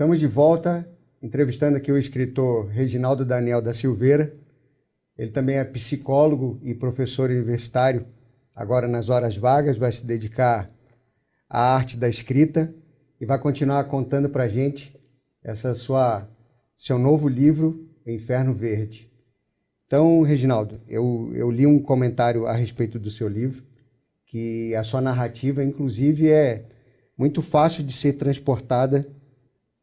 Estamos de volta, entrevistando aqui o escritor Reginaldo Daniel da Silveira. Ele também é psicólogo e professor universitário. Agora, nas horas vagas, vai se dedicar à arte da escrita e vai continuar contando para a gente seu novo livro, Inferno Verde. Então, Reginaldo, eu li um comentário a respeito do seu livro, que a sua narrativa, inclusive, é muito fácil de ser transportada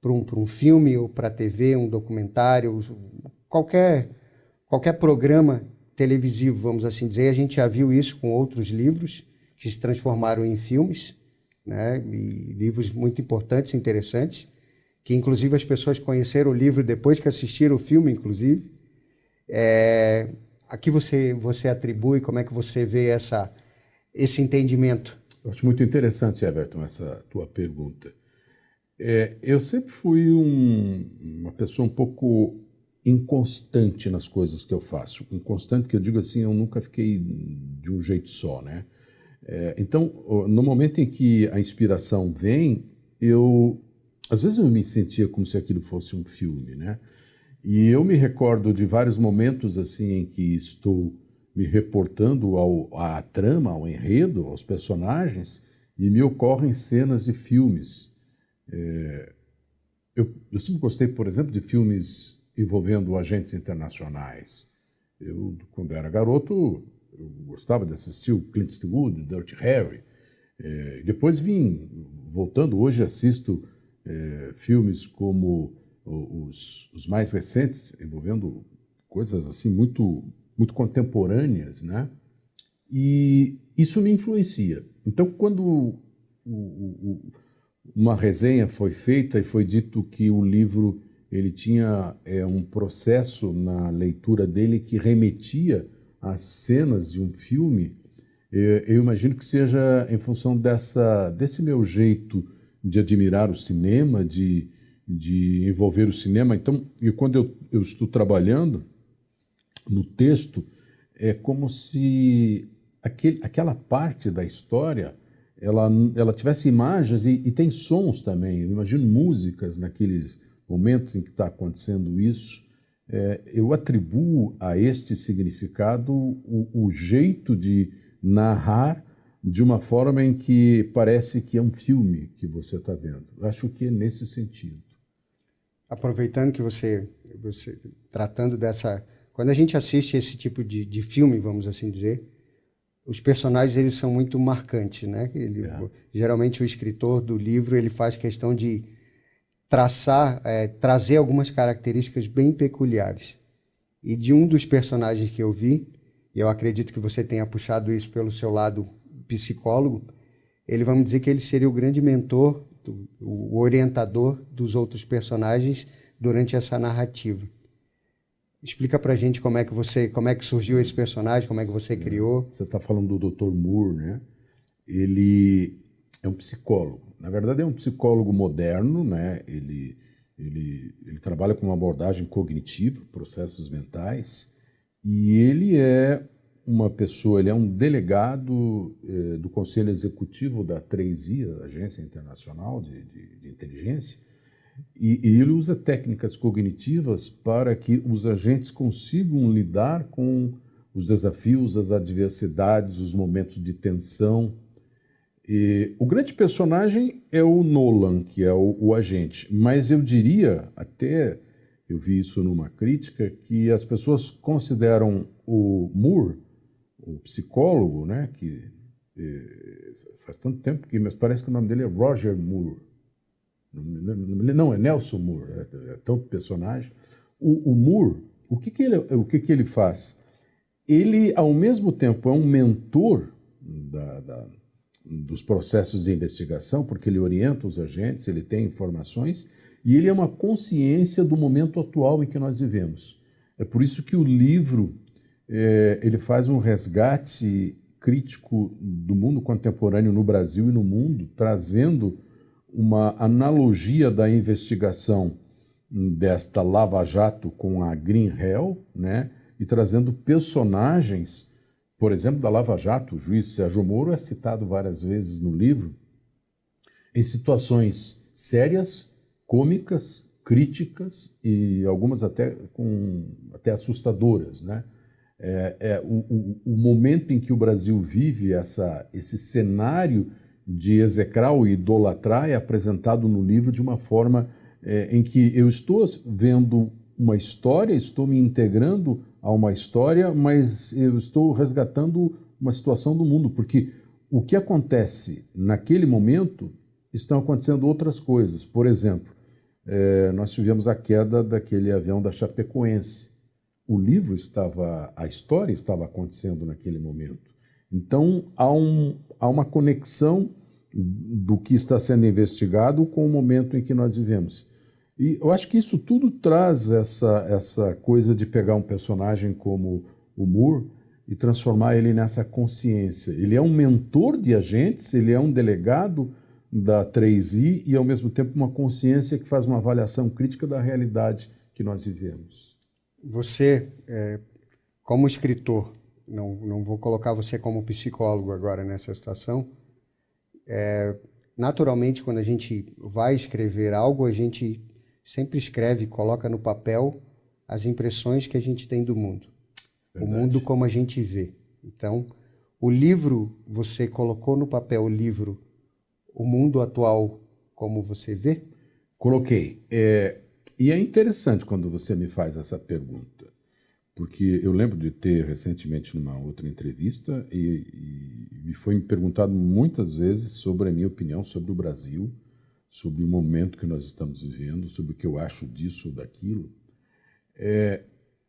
para um filme ou para a TV, um documentário, qualquer programa televisivo, vamos assim dizer. A gente já viu isso com outros livros que se transformaram em filmes, né? E livros muito importantes e interessantes, que inclusive as pessoas conheceram o livro depois que assistiram o filme, inclusive. A que você atribui, como é que você vê esse entendimento? Eu acho muito interessante, Everton, essa tua pergunta. Eu sempre fui uma pessoa um pouco inconstante nas coisas que eu faço. Inconstante que eu digo assim, eu nunca fiquei de um jeito só, né? Então, no momento em que a inspiração vem, às vezes eu me sentia como se aquilo fosse um filme, né? E eu me recordo de vários momentos assim em que estou me reportando à trama, ao enredo, aos personagens, e me ocorrem cenas de filmes. Eu sempre gostei, por exemplo, de filmes envolvendo agentes internacionais. Quando era garoto, eu gostava de assistir o Clint Eastwood, o Dirty Harry. Depois voltando, hoje assisto filmes como os mais recentes, envolvendo coisas assim muito, muito contemporâneas, né? E isso me influencia. Então, quando uma resenha foi feita e foi dito que o livro ele tinha um processo na leitura dele que remetia às cenas de um filme, eu imagino que seja em função desse meu jeito de admirar o cinema, de envolver o cinema. Então, quando eu estou trabalhando no texto, é como se aquela parte da história ela tivesse imagens e tem sons também. Eu imagino músicas naqueles momentos em que está acontecendo isso. Eu atribuo a este significado o jeito de narrar de uma forma em que parece que é um filme que você está vendo. Eu acho que é nesse sentido. Aproveitando que você tratando dessa... Quando a gente assiste esse tipo de filme, vamos assim dizer, os personagens eles são muito marcantes, né? Geralmente o escritor do livro ele faz questão de trazer algumas características bem peculiares. E de um dos personagens que eu vi, e eu acredito que você tenha puxado isso pelo seu lado psicólogo, vamos dizer que ele seria o grande mentor, o orientador dos outros personagens durante essa narrativa. Explica pra gente como é que surgiu esse personagem, como é que você criou. Você está falando do Dr. Moore, né? Ele é um psicólogo. Na verdade, é um psicólogo moderno, né? Ele trabalha com uma abordagem cognitiva, processos mentais, e ele é uma pessoa, ele é um delegado do Conselho Executivo da 3I, Agência Internacional de Inteligência, e ele usa técnicas cognitivas para que os agentes consigam lidar com os desafios, as adversidades, os momentos de tensão. O grande personagem é o Nolan, que é o agente, mas eu diria, até eu vi isso numa crítica, que as pessoas consideram o Moore, o psicólogo, né, que faz tanto tempo mas parece que o nome dele é Roger Moore. Não, é Nelson Moore, é tanto personagem. O Moore, o que ele faz? Ele, ao mesmo tempo, é um mentor dos processos de investigação, porque ele orienta os agentes, ele tem informações, e ele é uma consciência do momento atual em que nós vivemos. É por isso que o livro ele faz um resgate crítico do mundo contemporâneo no Brasil e no mundo, trazendo uma analogia da investigação desta Lava Jato com a Green Hell, né? E trazendo personagens, por exemplo, da Lava Jato. O juiz Sérgio Moro é citado várias vezes no livro, em situações sérias cômicas, críticas e algumas até assustadoras, né? O momento em que o Brasil vive esse cenário de execrar e idolatrar é apresentado no livro de uma forma em que eu estou vendo uma história, estou me integrando a uma história, mas eu estou resgatando uma situação do mundo, porque o que acontece naquele momento estão acontecendo outras coisas. Por exemplo, nós tivemos a queda daquele avião da Chapecoense. A história estava acontecendo naquele momento. Então, há uma conexão do que está sendo investigado com o momento em que nós vivemos. E eu acho que isso tudo traz essa coisa de pegar um personagem como o Moore e transformar ele nessa consciência. Ele é um mentor de agentes, ele é um delegado da 3I e, ao mesmo tempo, uma consciência que faz uma avaliação crítica da realidade que nós vivemos. Você, como escritor, não vou colocar você como psicólogo agora nessa situação, naturalmente, quando a gente vai escrever algo, a gente sempre escreve, coloca no papel as impressões que a gente tem do mundo. Verdade. O mundo como a gente vê. Então, o livro, você colocou no papel o livro, o mundo atual como você vê? Coloquei. E é interessante quando você me faz essa pergunta, porque eu lembro de ter recentemente numa outra entrevista e me foi perguntado muitas vezes sobre a minha opinião sobre o Brasil, sobre o momento que nós estamos vivendo, sobre o que eu acho disso ou daquilo.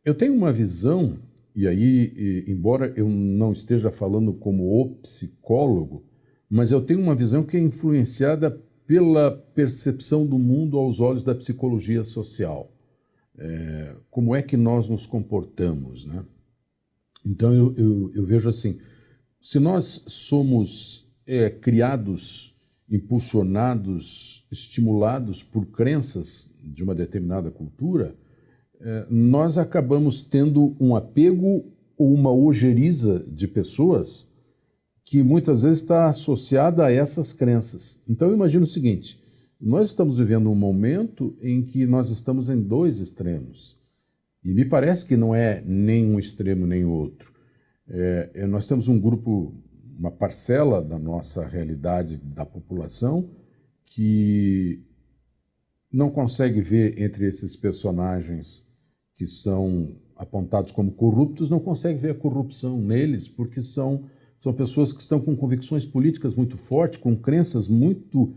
Eu tenho uma visão, e aí, embora eu não esteja falando como o psicólogo, mas eu tenho uma visão que é influenciada pela percepção do mundo aos olhos da psicologia social. Como é que nós nos comportamos, né? Então, eu vejo assim, se nós somos criados, impulsionados, estimulados por crenças de uma determinada cultura, nós acabamos tendo um apego ou uma ojeriza de pessoas que muitas vezes está associada a essas crenças. Então, eu imagino o seguinte, nós estamos vivendo um momento em que nós estamos em dois extremos. E me parece que não é nem um extremo nem outro. Nós temos um grupo, uma parcela da nossa realidade da população que não consegue ver entre esses personagens que são apontados como corruptos, não consegue ver a corrupção neles, porque são pessoas que estão com convicções políticas muito fortes, com crenças muito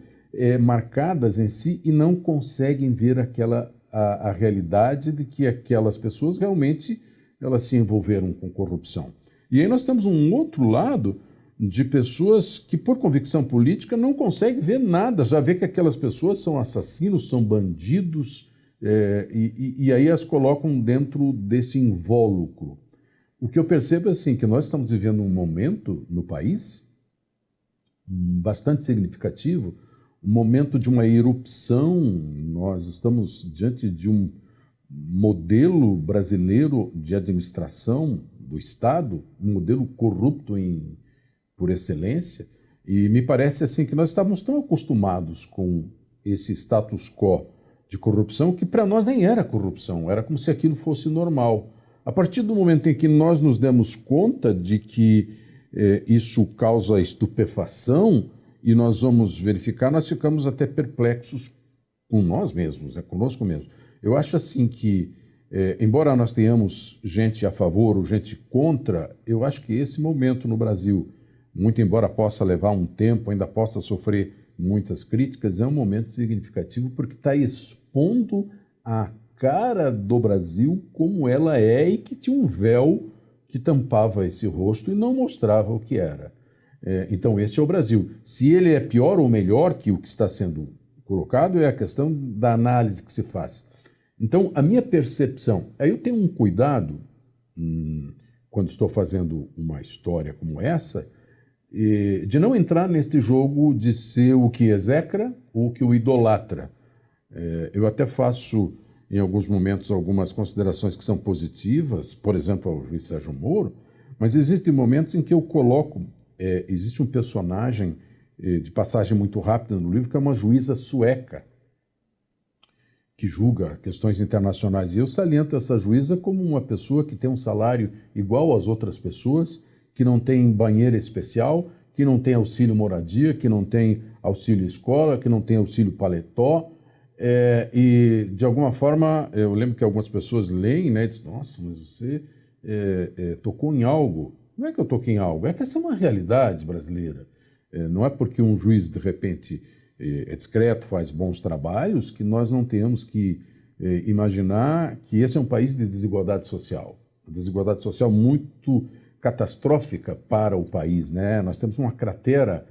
marcadas em si e não conseguem ver a realidade de que aquelas pessoas realmente elas se envolveram com corrupção. E aí nós temos um outro lado de pessoas que, por convicção política, não conseguem ver nada, já vê que aquelas pessoas são assassinos, são bandidos, e aí as colocam dentro desse invólucro. O que eu percebo é assim, que nós estamos vivendo um momento no país bastante significativo, um momento de uma erupção. Nós estamos diante de um modelo brasileiro de administração do Estado, um modelo corrupto por excelência, e me parece assim que nós estávamos tão acostumados com esse status quo de corrupção que para nós nem era corrupção, era como se aquilo fosse normal. A partir do momento em que nós nos demos conta de que isso causa estupefação e nós vamos verificar, nós ficamos até perplexos com nós mesmos, conosco mesmo. Eu acho assim que, embora nós tenhamos gente a favor ou gente contra, eu acho que esse momento no Brasil, muito embora possa levar um tempo, ainda possa sofrer muitas críticas, é um momento significativo porque está expondo a cara do Brasil como ela é e que tinha um véu que tampava esse rosto e não mostrava o que era. Então, este é o Brasil. Se ele é pior ou melhor que o que está sendo colocado, é a questão da análise que se faz. Então, a minha percepção, aí eu tenho um cuidado, quando estou fazendo uma história como essa, de não entrar neste jogo de ser o que execra ou o que o idolatra. Eu até faço, em alguns momentos, algumas considerações que são positivas, por exemplo, ao juiz Sérgio Moro, mas existem momentos em que eu coloco, existe um personagem de passagem muito rápida no livro, que é uma juíza sueca, que julga questões internacionais. E eu saliento essa juíza como uma pessoa que tem um salário igual às outras pessoas, que não tem banheira especial, que não tem auxílio moradia, que não tem auxílio escola, que não tem auxílio paletó. E, de alguma forma, eu lembro que algumas pessoas leem, né, e dizem, nossa, mas você tocou em algo. Não é que eu toquei em algo, é que essa é uma realidade brasileira. Não é porque um juiz, de repente, é discreto, faz bons trabalhos, que nós não tenhamos que imaginar que esse é um país de desigualdade social. Desigualdade social muito catastrófica para o país, né? Nós temos uma cratera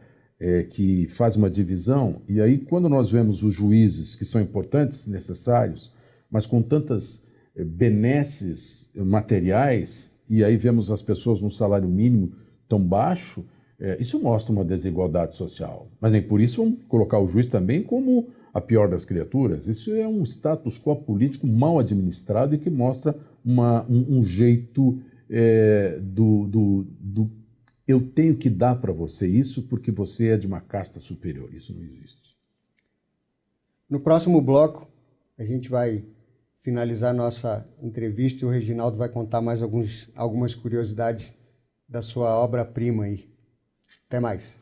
que faz uma divisão, e aí quando nós vemos os juízes, que são importantes, necessários, mas com tantas benesses materiais, e aí vemos as pessoas num salário mínimo tão baixo, isso mostra uma desigualdade social. Mas nem por isso vamos colocar o juiz também como a pior das criaturas. Isso é um status quo político mal administrado e que mostra um jeito eu tenho que dar para você isso porque você é de uma casta superior. Isso não existe. No próximo bloco, a gente vai finalizar nossa entrevista e o Reginaldo vai contar mais algumas curiosidades da sua obra-prima aí. Até mais.